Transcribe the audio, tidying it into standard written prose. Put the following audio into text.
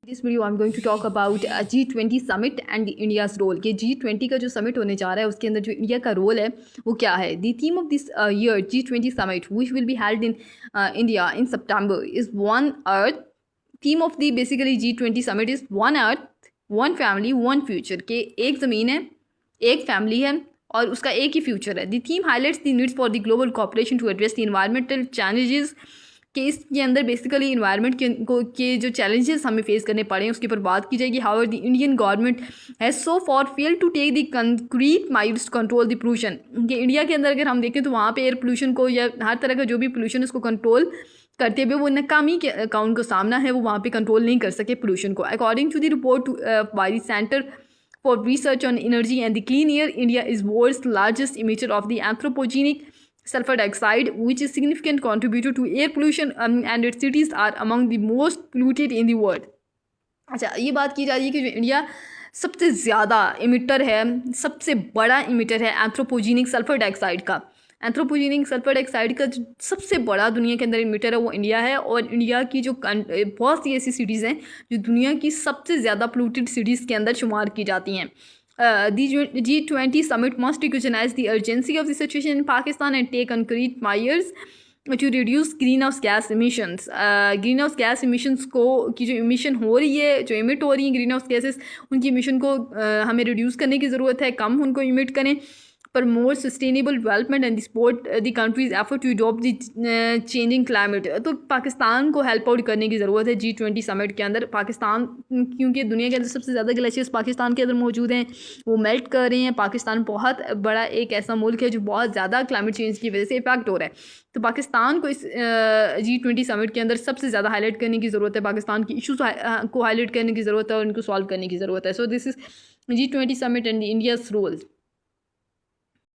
This video I am going to talk about G20 summit and India's role. कि G20 का जो summit होने जा रहा है उसके अंदर जो इंडिया का रोल है वो क्या है। The theme of this year G20 summit which will be held in India in September is one earth. Theme of the basically G20 summit is one earth one family one future. के एक ज़मीन है, एक family है और उसका एक ही फ्यूचर है। The theme highlights the needs for the global cooperation to address the environmental challenges. कि इसके अंदर बेसिकली इन्वायरमेंट के जो चैलेंजेस हमें फेस करने पड़े हैं उसके ऊपर बात की जाएगी। However the Indian government has so far fail to take the concrete miles to control the pollution. कि इंडिया के अंदर अगर हम देखें तो वहाँ पे एयर पोल्यूशन को या हर तरह का जो भी पोल्यूशन उसको कंट्रोल करते हुए वो नाकामी के अकाउंट को सामना है, वो वहाँ पे कंट्रोल नहीं कर सके पोल्यूशन को। According to the report by the centre for research on energy and the clean air, India is world's largest emitter of the anthropogenic sulfur dioxide, which is significant contributor to air pollution, and its cities are among the most polluted in the world. अच्छा, ये बात की जा रही है कि जो India सबसे ज़्यादा इमिटर है, सबसे बड़ा इमिटर है एंथ्रोपोजेनिक सल्फर डाइऑक्साइड का। एंथ्रोपोजेनिक सल्फर डाइऑक्साइड का जो सबसे बड़ा दुनिया के अंदर इमिटर है वो इंडिया है। और इंडिया की जो बहुत सी ऐसी सिटीज़ हैं जो दुनिया की सबसे ज़्यादा पोल्यूटेड सिटीज़ के अंदर शुमार की जाती हैं। G20 summit must recognize the urgency of the situation in Pakistan and take concrete measures to reduce greenhouse gas emissions. Green house gas emissions को की जो इमिशन हो रही है, जो इमिट हो रही हैं ग्रीन हाउस गैसेस, उनकी इमिशन को हमें रिड्यूस करने की ज़रूरत है, कम उनको इमिट करें। promote sustainable development and support the country's effort to adopt the changing climate। तो पाकिस्तान को हेल्प आउट करने की ज़रूरत है G20 समिट के अंदर। पाकिस्तान, क्योंकि दुनिया के अंदर सबसे ज़्यादा ग्लेशियर्स पाकिस्तान के अंदर मौजूद हैं, वो मेल्ट कर रहे हैं। पाकिस्तान बहुत बड़ा एक ऐसा मुल्क है जो बहुत ज़्यादा क्लाइमेट चेंज की वजह से इफेक्ट हो रहा है। तो पाकिस्तान को इस G20 समिट के अंदर सबसे ज़्यादा हाईलाइट करने की ज़रूरत है, पाकिस्तान की इशूज़ को हाईलाइट करने की ज़रूरत है और उनको सॉल्व करने की ज़रूरत है। So this is G20 summit and India's role.